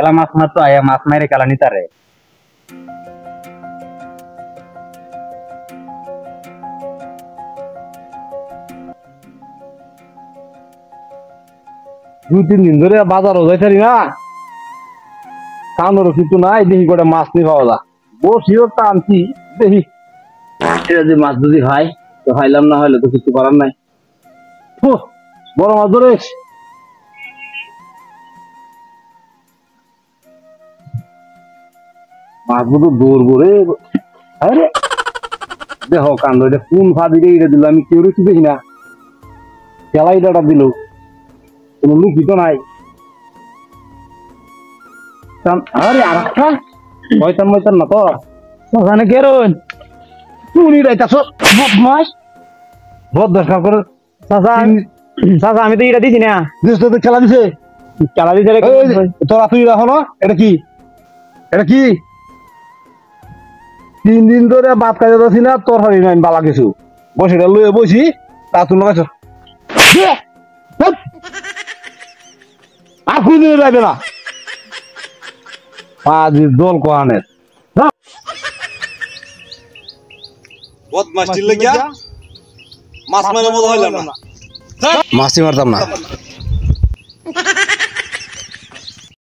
কেলা মাছ মারতো আয়া মাছ মারে কেলা নিতারে দুই তিন দিন ধরে বাজারও যাইতারি না কানোরও কিছু নাই দেখি করে মাছ নিয়ে পাওয়া যা বসিও টানছি দেখি যদি মাছ যদি হয় তো খাইলাম না হলে তো কিছু করার নাই বড় মাছ ধরে মাছগুলো দৌড়বো রে আরে দেখো কান্ড এটা কোন ফাঁদি রে দিল আমি কেউ কিছু দেখি না খেলাইটা দিল কোনো লুকিত নাই আরে আর একটা ময়তান ময়তান না তো ওখানে কেরোন চুরি রাইতাছ বদমাস বদমাস কাম করে চাচা চাচা আমি তো এটা দিছি না দিস তো খেলা দিছে তোরা তুই রাখো না এটা কি এটা কি 3 দিন ধরে ভাত খাইতে যাচ্ছি না তোর হারি নাই বালা কিছু বসিটা লয়ে বসি তা তুই লাগাইছ আর কোন দিনে যাবে না আজি দল কোয়ানের বদমাশ চিল্লে গিয়া মাছ মারে মতো হইলাম না মাছই মারতাম না